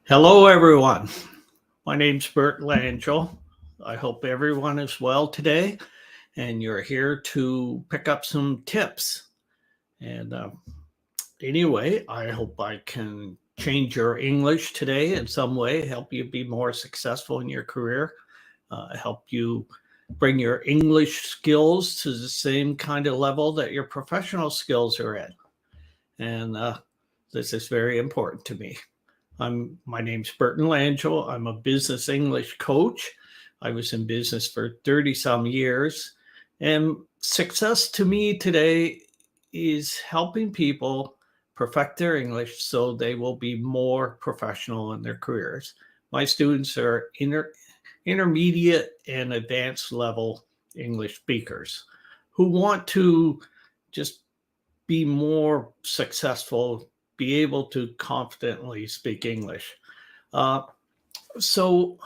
Hello, everyone. My name's Bert Langell. I hope everyone is well today, and you're here to pick up some tips. And anyway, I hope I can change your English today in some way, help you be more successful in your career, help you bring your English skills to the same kind of level that your professional skills are at. And this is very important to me. My name's Burton Langell. I'm a business English coach. I was in business for 30 some years. And success to me today is helping people perfect their English so they will be more professional in their careers. My students are intermediate and advanced level English speakers who want to just be more successful, be able to confidently speak English. Uh, so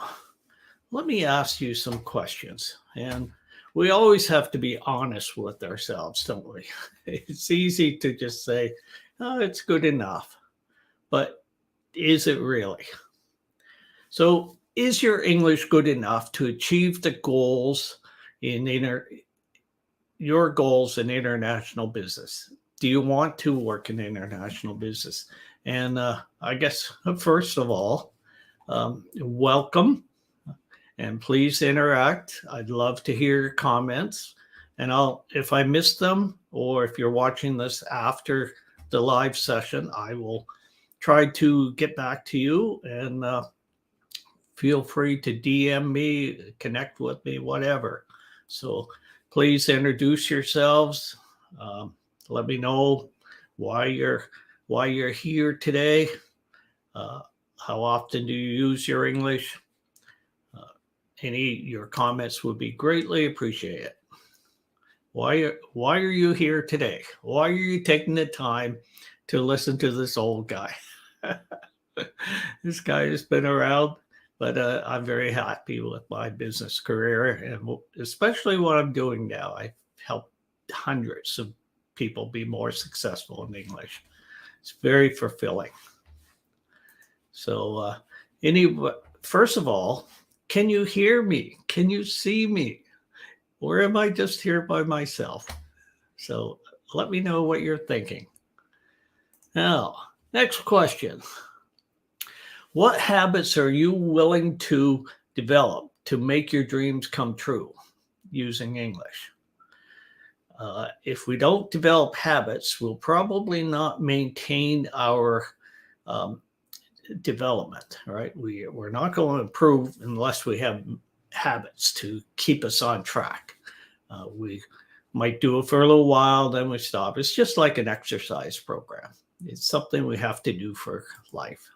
let me ask you some questions. And we always have to be honest with ourselves, don't we? It's easy to just say, oh, it's good enough. But is it really? So, is your English good enough to achieve the goals in your goals in international business? Do you want to work in international business? And I guess, first of all, welcome and please interact. I'd love to hear your comments. And if I miss them, or if you're watching this after the live session, I will try to get back to you, and feel free to DM me, connect with me, whatever. So please introduce yourselves. Let me know why you're here today. How often do you use your English? Your comments would be greatly appreciated. Why are you here today? Why are you taking the time to listen to this old guy? This guy has been around, but I'm very happy with my business career, and especially what I'm doing now. I've helped hundreds of people be more successful in English. It's very fulfilling. So, first of all, can you hear me? Can you see me? Or am I just here by myself? So, let me know what you're thinking. Now, next question. What habits are you willing to develop to make your dreams come true using English? If we don't develop habits, we'll probably not maintain our development, right? We're not going to improve unless we have habits to keep us on track. We might do it for a little while, then we stop. It's just like an exercise program. It's something we have to do for life.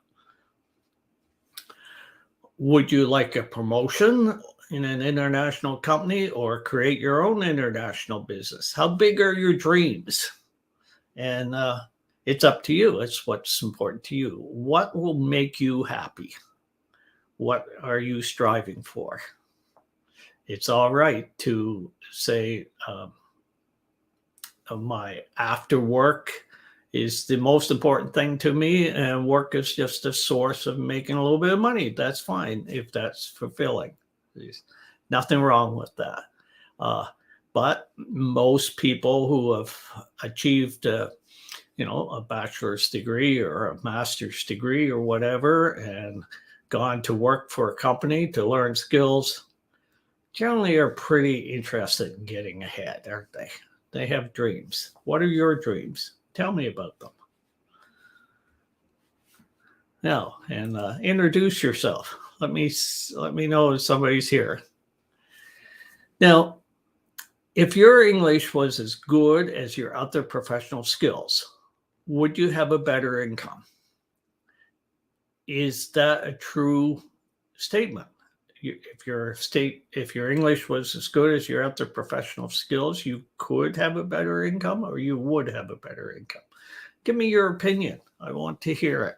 Would you like a promotion in an international company or create your own international business? How big are your dreams? And it's up to you. It's what's important to you. What will make you happy? What are you striving for? It's all right to say, my after work is the most important thing to me, and work is just a source of making a little bit of money. That's fine if that's fulfilling. There's nothing wrong with that. But most people who have achieved a bachelor's degree or a master's degree or whatever, and gone to work for a company to learn skills, generally are pretty interested in getting ahead, aren't they? They have dreams. What are your dreams? Tell me about them. Now, and introduce yourself. Let me know if somebody's here. Now, if your English was as good as your other professional skills, would you have a better income? Is that a true statement? If your English was as good as your other professional skills, you could have a better income, or you would have a better income. Give me your opinion. I want to hear it.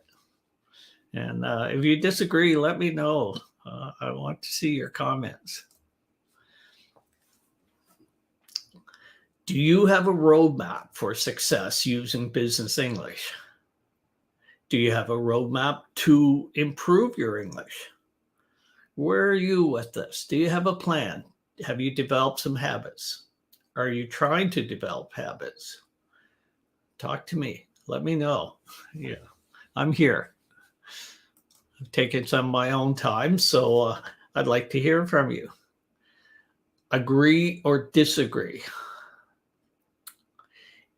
And if you disagree, let me know. I want to see your comments. Do you have a roadmap for success using business English? Do you have a roadmap to improve your English? Where are you with this? Do you have a plan? Have you developed some habits? Are you trying to develop habits? Talk to me. Let me know. Yeah, I'm here. I've taken some of my own time, so I'd like to hear from you. Agree or disagree?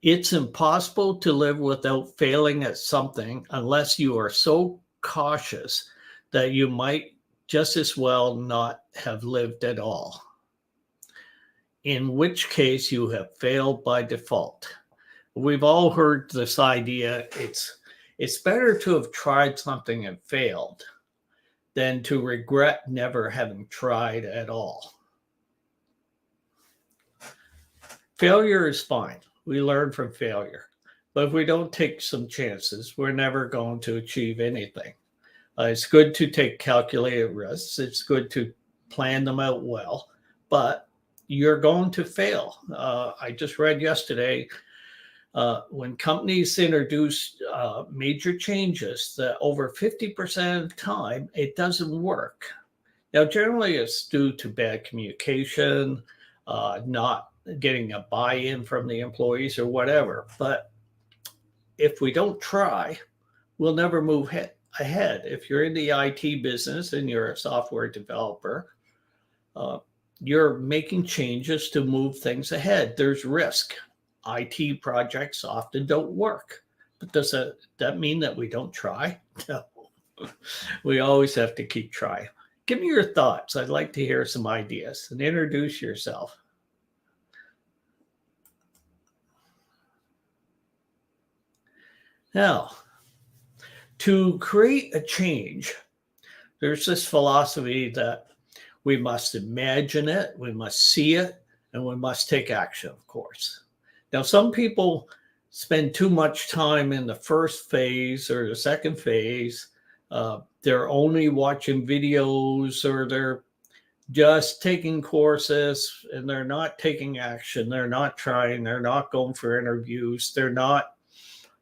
It's impossible to live without failing at something unless you are so cautious that you might just as well not have lived at all. In which case you have failed by default. We've all heard this idea. It's better to have tried something and failed than to regret never having tried at all. Failure is fine. We learn from failure. But if we don't take some chances, we're never going to achieve anything. It's good to take calculated risks. It's good to plan them out well, but you're going to fail. I just read yesterday when companies introduce major changes, that over 50% of the time it doesn't work. Now, generally, it's due to bad communication, not getting a buy-in from the employees or whatever. But if we don't try, we'll never move ahead. If you're in the IT business and you're a software developer, you're making changes to move things ahead. There's risk. IT projects often don't work. But does that mean that we don't try? No. We always have to keep trying. Give me your thoughts. I'd like to hear some ideas and introduce yourself. Now, to create a change, there's this philosophy that we must imagine it, we must see it, and we must take action, of course. Now, some people spend too much time in the first phase or the second phase. They're only watching videos, or they're just taking courses, and they're not taking action. They're not trying. They're not going for interviews. They're not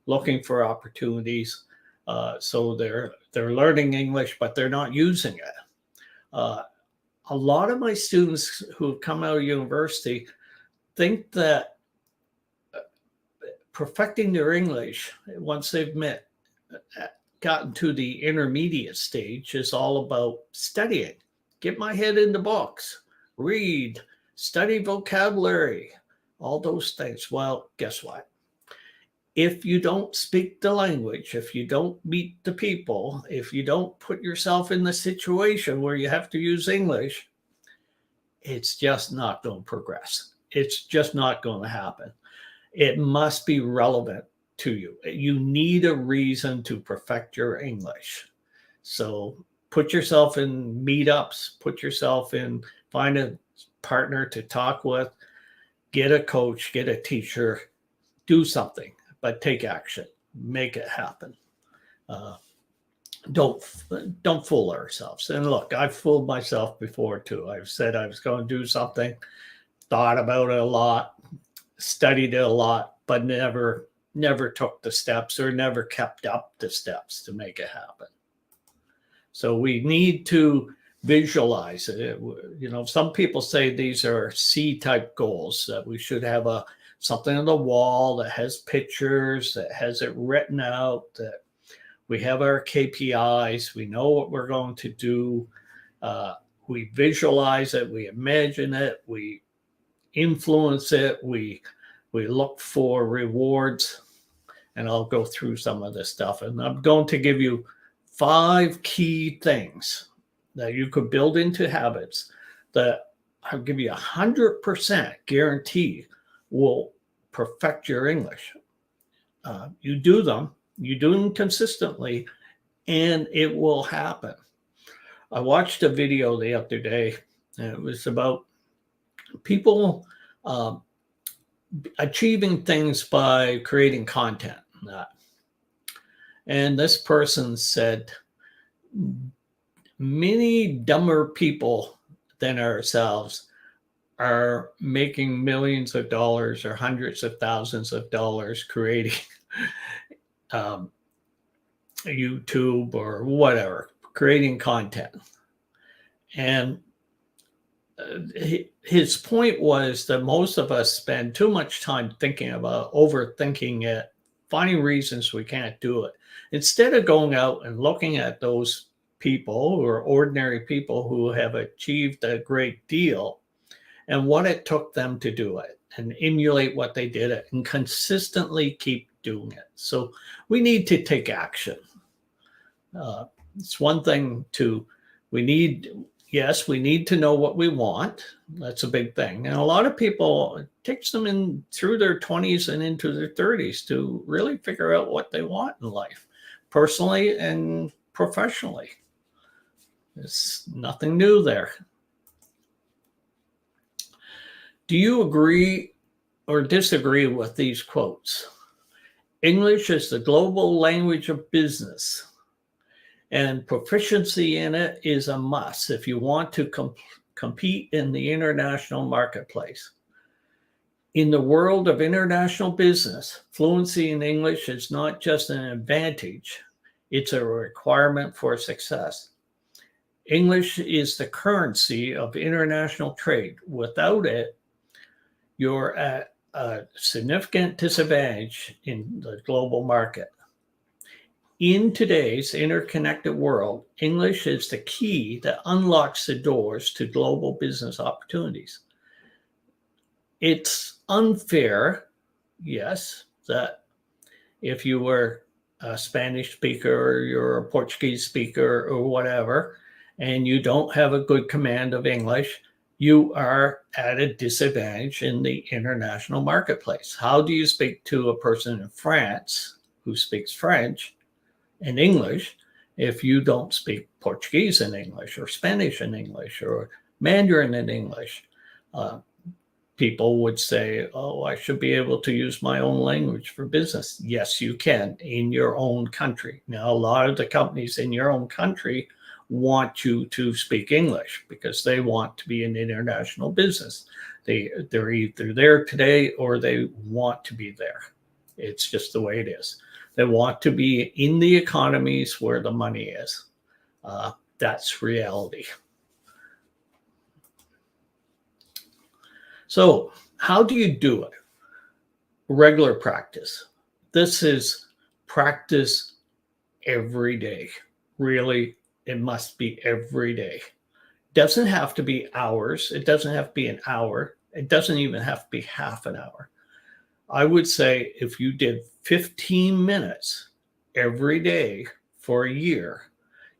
looking for opportunities. So they're learning English, but they're not using it. A lot of my students who have come out of university think that perfecting their English, once they've gotten to the intermediate stage, is all about studying. Get my head in the books, read, study vocabulary, all those things. Well, guess what? If you don't speak the language, if you don't meet the people, if you don't put yourself in the situation where you have to use English, it's just not going to progress. It's just not going to happen. It must be relevant to you. You need a reason to perfect your English. So put yourself in meetups, find a partner to talk with, get a coach, get a teacher, do something. But take action, make it happen. Don't fool ourselves. And look, I've fooled myself before too. I've said I was going to do something, thought about it a lot, studied it a lot, but never took the steps or never kept up the steps to make it happen. So we need to visualize it. Some people say these are C-type goals, that we should have something on the wall that has pictures, that has it written out, that we have our KPIs, we know what we're going to do, we visualize it, we imagine it, we influence it, we look for rewards. And I'll go through some of this stuff. And I'm going to give you 5 key things that you could build into habits that I'll give you 100% guarantee will perfect your English. You do them consistently, and it will happen. I watched a video the other day, and it was about people achieving things by creating content. And this person said, many dumber people than ourselves are making millions of dollars or hundreds of thousands of dollars creating YouTube or whatever, creating content. And his point was that most of us spend too much time thinking about overthinking it, finding reasons we can't do it, instead of going out and looking at those people or ordinary people who have achieved a great deal and what it took them to do it and emulate what they did it and consistently keep doing it. So we need to take action. It's one thing to, yes, we need to know what we want. That's a big thing. And a lot of people, it takes them in through their 20s and into their 30s to really figure out what they want in life, personally and professionally. There's nothing new there. Do you agree or disagree with these quotes? English is the global language of business, and proficiency in it is a must if you want to compete in the international marketplace. In the world of international business, fluency in English is not just an advantage, it's a requirement for success. English is the currency of international trade. Without it, you're at a significant disadvantage in the global market. In today's interconnected world, English is the key that unlocks the doors to global business opportunities. It's unfair, yes, that if you were a Spanish speaker or you're a Portuguese speaker or whatever, and you don't have a good command of English, you are at a disadvantage in the international marketplace. How do you speak to a person in France who speaks French and English if you don't speak Portuguese in English or Spanish in English or Mandarin in English? People would say, oh, I should be able to use my own language for business. Yes, you can in your own country. Now, a lot of the companies in your own country want you to speak English because they want to be an international business. They're either there today or they want to be there. It's just the way it is. They want to be in the economies where the money is. That's reality. So how do you do it? Regular practice. This is practice every day. Really, it must be every day. Doesn't have to be hours. It doesn't have to be an hour. It doesn't even have to be half an hour. I would say if you did 15 minutes every day for a year,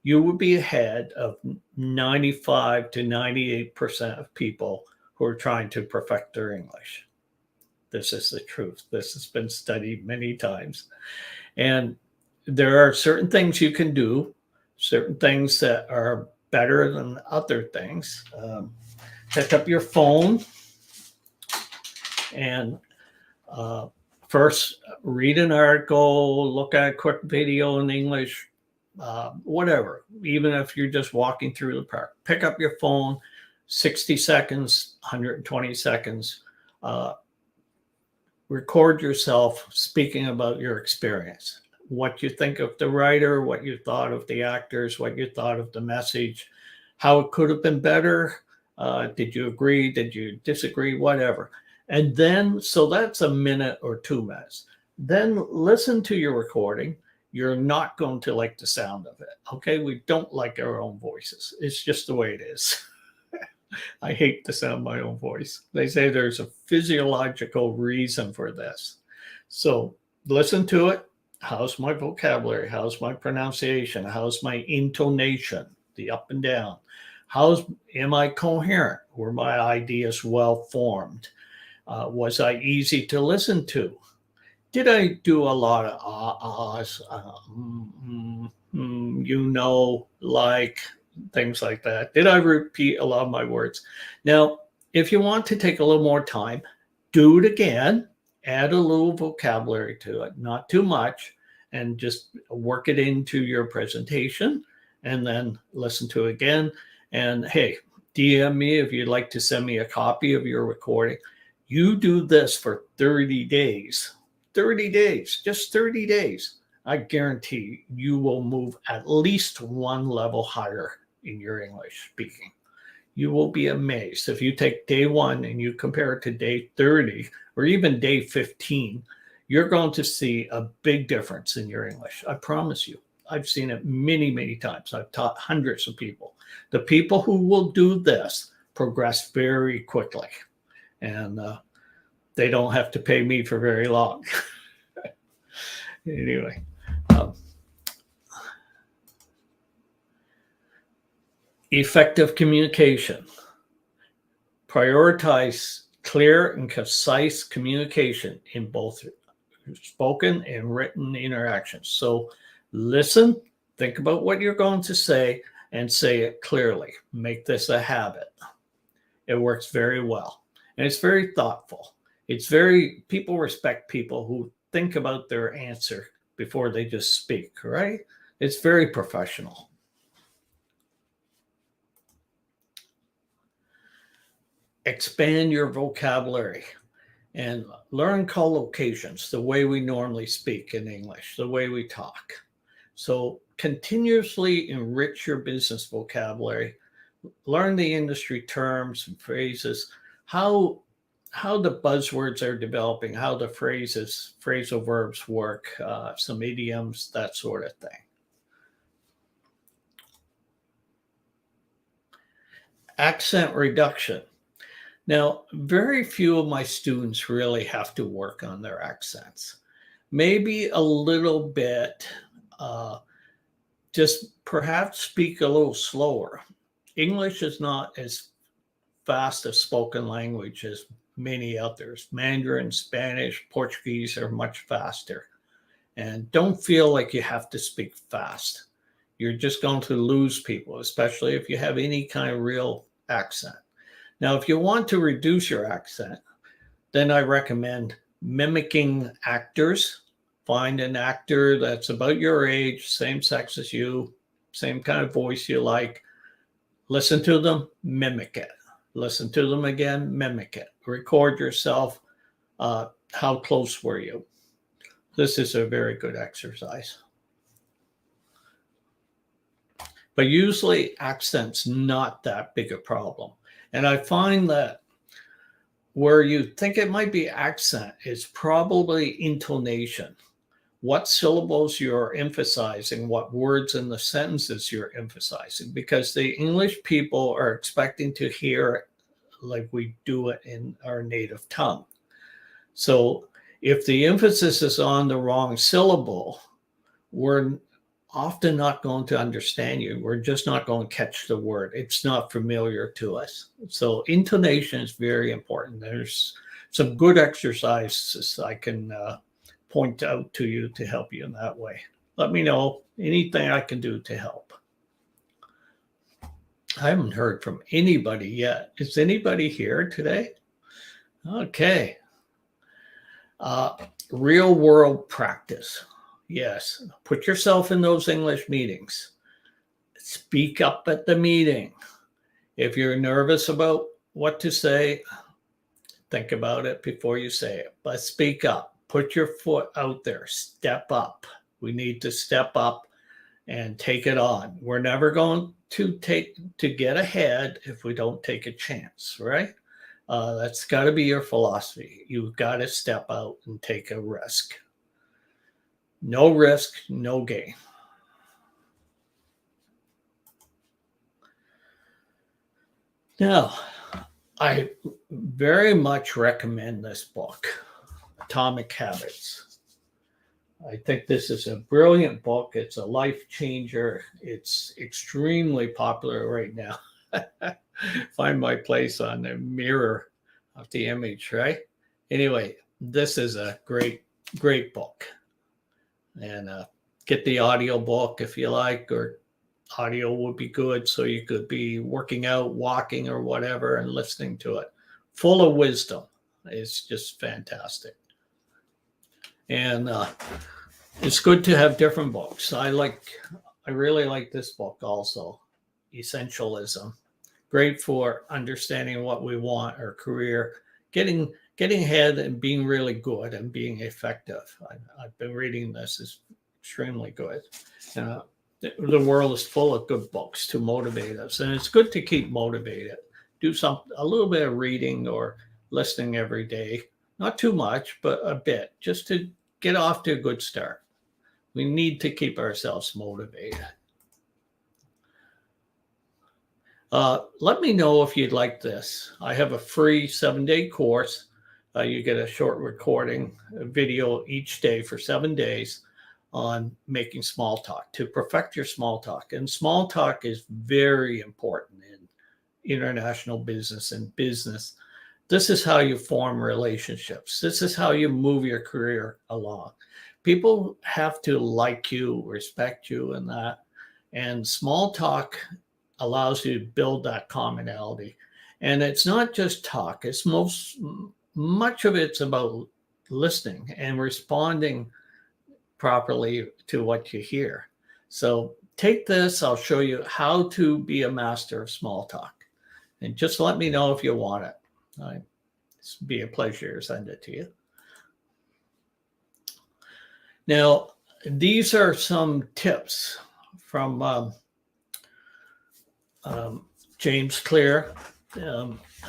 you would be ahead of 95 to 98% of people who are trying to perfect their English. This is the truth. This has been studied many times. And there are certain things you can do, certain things that are better than other things. Pick up your phone and first read an article, look at a quick video in English, whatever. Even if you're just walking through the park, pick up your phone, 60 seconds, 120 seconds, record yourself speaking about your experience, what you think of the writer, what you thought of the actors, what you thought of the message, how it could have been better. Did you agree? Did you disagree? Whatever. And then, so that's a minute or 2 minutes. Then listen to your recording. You're not going to like the sound of it. Okay. We don't like our own voices. It's just the way it is. I hate the sound of my own voice. They say there's a physiological reason for this. So listen to it. How's my vocabulary? How's my pronunciation? How's my intonation? The up and down. Am I coherent? Were my ideas well formed? Was I easy to listen to? Did I do a lot of ahs, like things like that? Did I repeat a lot of my words? Now, if you want to take a little more time, do it again, add a little vocabulary to it, not too much, and just work it into your presentation and then listen to it again. And hey, DM me if you'd like to send me a copy of your recording. You do this for 30 days. 30 days, just 30 days. I guarantee you will move at least one level higher in your English speaking. You will be amazed if you take day 1 and you compare it to day 30 or even day 15. You're going to see a big difference in your English. I promise you. I've seen it many, many times. I've taught hundreds of people. The people who will do this progress very quickly, and they don't have to pay me for very long. Anyway, effective communication. Prioritize clear and concise communication in both spoken and written interactions. So listen, think about what you're going to say, and say it clearly. Make this a habit. It works very well. And it's very thoughtful. People respect people who think about their answer before they just speak, right? It's very professional. Expand your vocabulary and learn collocations, the way we normally speak in English, the way we talk. So continuously enrich your business vocabulary, learn the industry terms and phrases, how the buzzwords are developing, how the phrasal verbs work, some idioms, that sort of thing. Accent reduction. Now, very few of my students really have to work on their accents. Maybe a little bit, just perhaps speak a little slower. English is not as fast a spoken language as many others. Mandarin, Spanish, Portuguese are much faster. And don't feel like you have to speak fast. You're just going to lose people, especially if you have any kind of real accent. Now, if you want to reduce your accent, then I recommend mimicking actors. Find an actor that's about your age, same sex as you, same kind of voice you like. Listen to them, mimic it. Listen to them again, mimic it. Record yourself. How close were you? This is a very good exercise. But usually accent's not that big a problem. And I find that where you think it might be accent is probably intonation. What syllables you're emphasizing, what words in the sentences you're emphasizing, because the English people are expecting to hear it like we do it in our native tongue. So if the emphasis is on the wrong syllable, we're often not going to understand you. We're just not going to catch the word. It's not familiar to us. So intonation is very important. There's some good exercises I can point out to you to help you in that way. Let me know anything I can do to help. I haven't heard from anybody yet. Is anybody here today? Okay. Real world practice. Yes. Put yourself in those English meetings. Speak up at the meeting. If you're nervous about what to say, think about it before you say it. But speak up. Put your foot out there. Step up. We need to step up and take it on. We're never going to get ahead if we don't take a chance, right? That's got to be your philosophy. You've got to step out and take a risk. No risk, no gain. Now, I very much recommend this book, Atomic Habits. I think this is a brilliant book. It's a life changer. It's extremely popular right now. Find my place on the mirror of the image, right? Anyway, this is a great, great book. And get the audio book if you like, or audio would be good. So you could be working out, walking, or whatever, and listening to it. Full of wisdom. It's just fantastic. And it's good to have different books. I really like this book also, Essentialism. Great for understanding what we want, our career, getting ahead and being really good and being effective. I've been reading this. It's extremely good. Uh, the world is full of good books to motivate us, and it's good to keep motivated. Do a little bit of reading or listening every day, not too much, but a bit, just to get off to a good start. We need to keep ourselves motivated. Let me know if you'd like this. I have a free 7-day course. You get a short recording, a video each day for 7 days on making small talk to perfect your small talk. And small talk is very important in international business and business. This is how you form relationships. This is how you move your career along. People have to like you, respect you, and that. And small talk allows you to build that commonality. And it's not just talk, it's much of it's about listening and responding properly to what you hear. So take this, I'll show you how to be a master of small talk. And just let me know if you want it. It's be a pleasure to send it to you. Now, these are some tips from James Clear,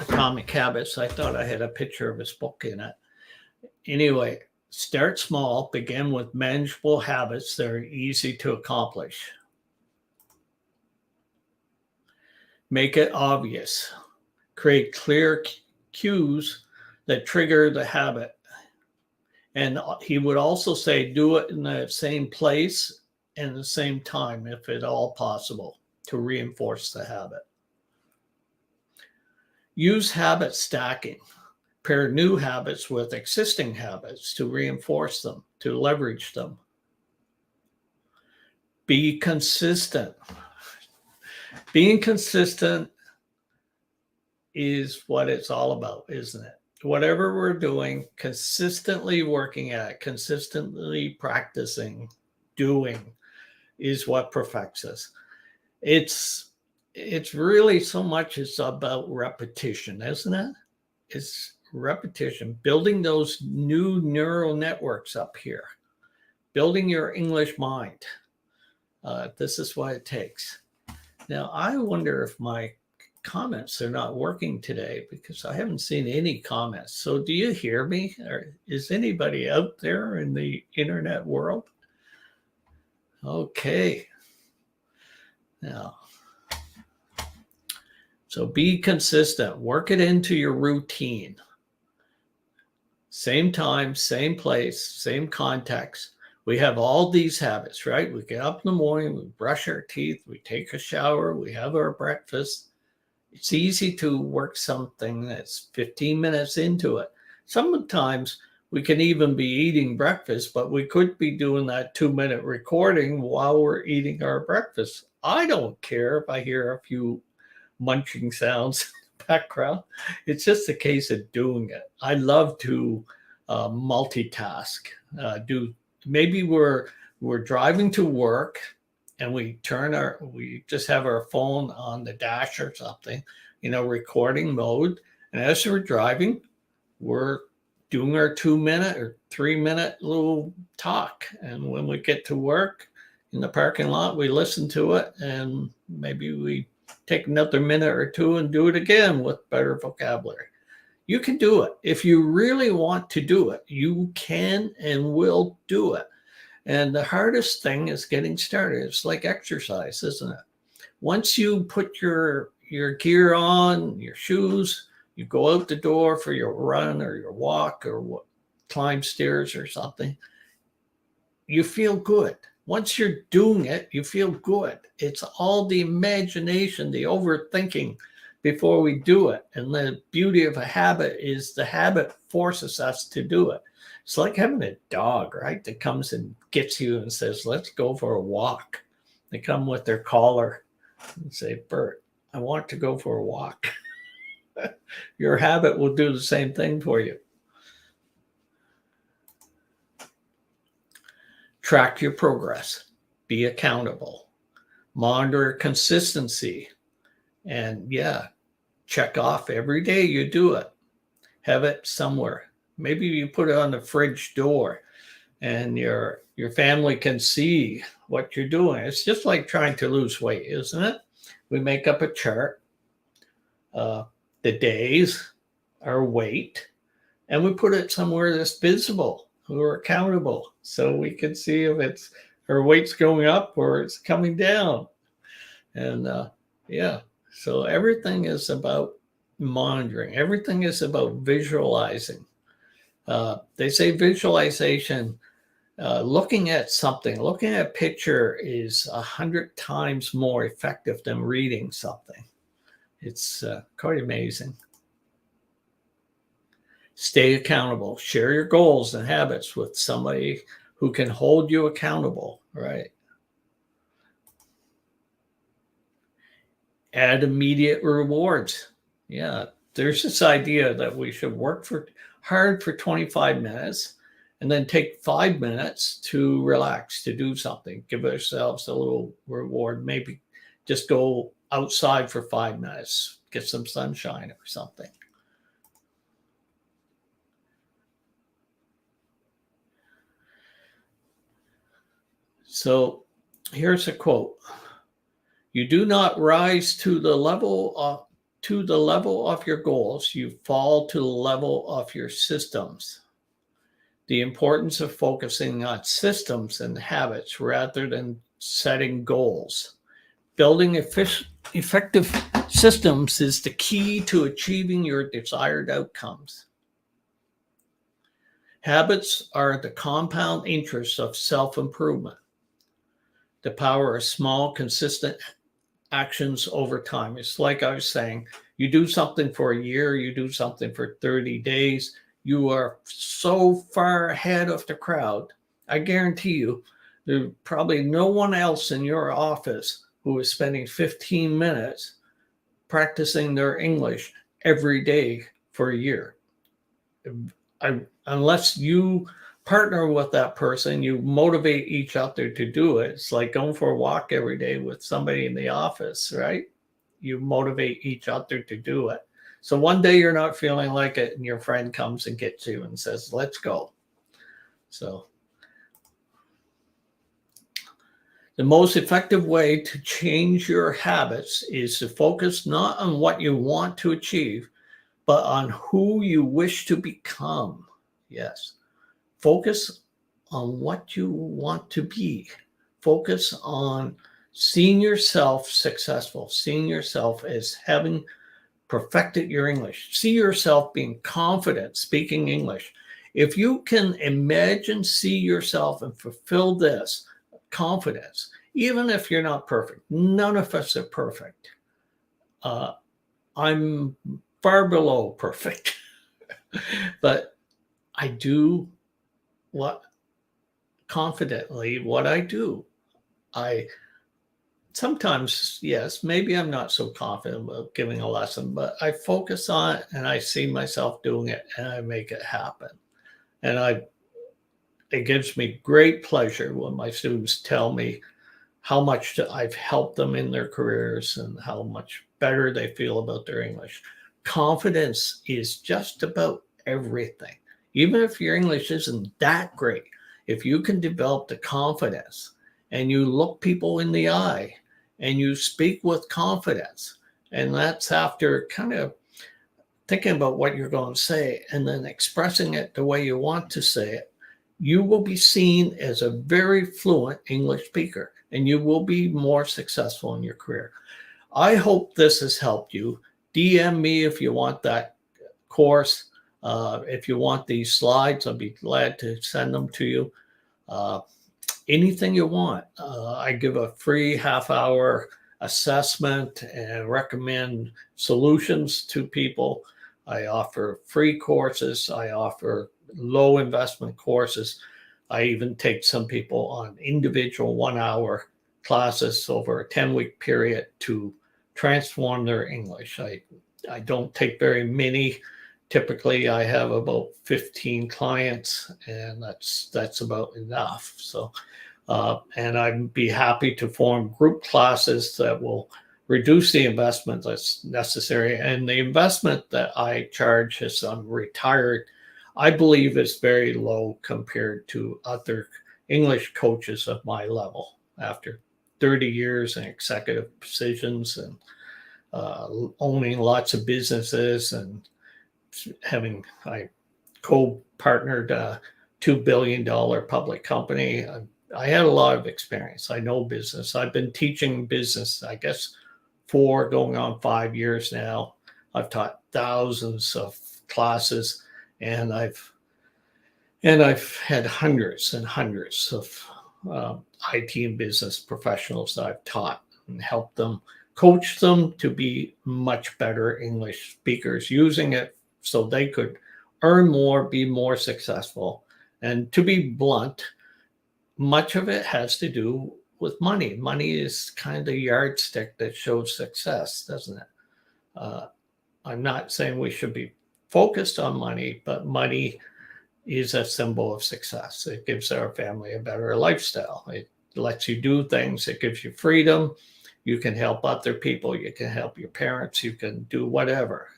Atomic Habits. I thought I had a picture of his book in it. Anyway, start small, begin with manageable habits that are easy to accomplish. Make it obvious. Create clear cues that trigger the habit. And he would also say, do it in the same place and the same time, if at all possible, to reinforce the habit. Use habit stacking. Pair new habits with existing habits to reinforce them, to leverage them. Be consistent. Being consistent is what it's all about, isn't it? Whatever we're doing, consistently working at it, consistently practicing, doing is what perfects us. It's really so much it's about repetition, isn't it? It's repetition, building those new neural networks up here, building your English mind. This is what it takes. Now, I wonder if my comments are not working today because I haven't seen any comments. So do you hear me? Or is anybody out there in the internet world? Okay. Now, so be consistent. Work it into your routine. Same time, same place, same context. We have all these habits, right? We get up in the morning, we brush our teeth, we take a shower, we have our breakfast. It's easy to work something that's 15 minutes into it. Sometimes we can even be eating breakfast, but we could be doing that 2-minute recording while we're eating our breakfast. I don't care if I hear a few munching sounds in the background. It's just a case of doing it. I love to multitask. Maybe we're driving to work and we just have our phone on the dash or something, recording mode. And as we're driving, we're doing our 2-minute or 3-minute little talk. And when we get to work in the parking lot, we listen to it and maybe we take another minute or two and do it again with better vocabulary. You can do it. If you really want to do it, you can and will do it. And the hardest thing is getting started. It's like exercise, isn't it? Once you put your gear on, your shoes, you go out the door for your run or your walk or climb stairs or something, you feel good. Once you're doing it, you feel good. It's all the imagination, the overthinking before we do it. And the beauty of a habit is the habit forces us to do it. It's like having a dog, right? That comes and gets you and says, let's go for a walk. They come with their collar and say, Bert, I want to go for a walk. Your habit will do the same thing for you. Track your progress. Be accountable. Monitor consistency. And check off every day you do it. Have it somewhere. Maybe you put it on the fridge door and your Your family can see what you're doing. It's just like trying to lose weight, isn't it? We make up a chart, the days, our weight, and we put it somewhere that's visible or accountable so we can see if it's our weight's going up or it's coming down. And yeah, so everything is about monitoring. Everything is about visualizing. They say visualization, looking at something, looking at a picture is 100 times more effective than reading something. It's quite amazing. Stay accountable. Share your goals and habits with somebody who can hold you accountable, right? Add immediate rewards. Yeah, there's this idea that we should work hard for 25 minutes and then take 5 minutes to relax, to do something, give ourselves a little reward, maybe just go outside for 5 minutes, get some sunshine or something. So here's a quote. You do not rise to the level of your goals, you fall to the level of your systems. The importance of focusing on systems and habits rather than setting goals. Building effective systems is the key to achieving your desired outcomes. Habits are the compound interest of self-improvement. The power of small, consistent actions over time. It's like I was saying, you do something for a year, you do something for 30 days, you are so far ahead of the crowd. I guarantee you, there's probably no one else in your office who is spending 15 minutes practicing their English every day for a year. Unless you partner with that person, you motivate each other to do it. It's like going for a walk every day with somebody in the office, right? You motivate each other to do it. So one day you're not feeling like it and your friend comes and gets you and says, let's go. So the most effective way to change your habits is to focus not on what you want to achieve, but on who you wish to become. Yes. Focus on what you want to be. Focus on seeing yourself successful, seeing yourself as having perfected your English. See yourself being confident speaking English. If you can imagine, see yourself and fulfill this confidence, even if you're not perfect, none of us are perfect. I'm far below perfect, but I do what confidently what I do. I sometimes, yes, maybe I'm not so confident about giving a lesson, but I focus on it and I see myself doing it and I make it happen. And it gives me great pleasure when my students tell me how much I've helped them in their careers and how much better they feel about their English. Confidence is just about everything. Even if your English isn't that great, if you can develop the confidence and you look people in the eye and you speak with confidence, and that's after kind of thinking about what you're going to say and then expressing it the way you want to say it, you will be seen as a very fluent English speaker and you will be more successful in your career. I hope this has helped you. DM me if you want that course. If you want these slides, I'll be glad to send them to you. Anything you want. I give a free half-hour assessment and recommend solutions to people. I offer free courses. I offer low investment courses. I even take some people on individual 1-hour classes over a 10-week period to transform their English. I don't take very many. Typically, I have about 15 clients, and that's about enough. So, and I'd be happy to form group classes that will reduce the investment that's necessary. And the investment that I charge as I'm retired, I believe is very low compared to other English coaches of my level after 30 years in executive positions and owning lots of businesses and I co-partnered a $2 billion public company. I had a lot of experience. I know business. I've been teaching business, I guess, going on 5 years now. I've taught thousands of classes, and I've had hundreds and hundreds of IT and business professionals that I've taught and helped them, coach them to be much better English speakers, using it so they could earn more, be more successful. And to be blunt, much of it has to do with money. Money is kind of the yardstick that shows success, doesn't it? I'm not saying we should be focused on money, but money is a symbol of success. It gives our family a better lifestyle. It lets you do things. It gives you freedom. You can help other people. You can help your parents. You can do whatever.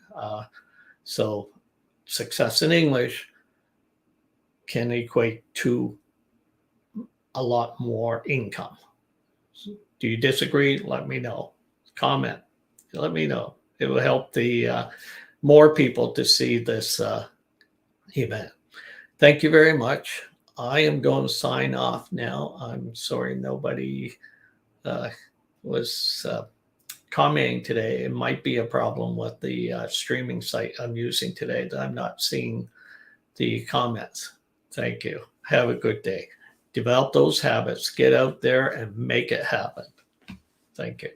So success in English can equate to a lot more income. Do you disagree? Let me know. Comment. Let me know. It will help the more people to see this event. Thank you very much. I am going to sign off now. I'm sorry nobody was commenting today. It might be a problem with the streaming site I'm using today that I'm not seeing the comments. Thank you. Have a good day. Develop those habits. Get out there and make it happen. Thank you.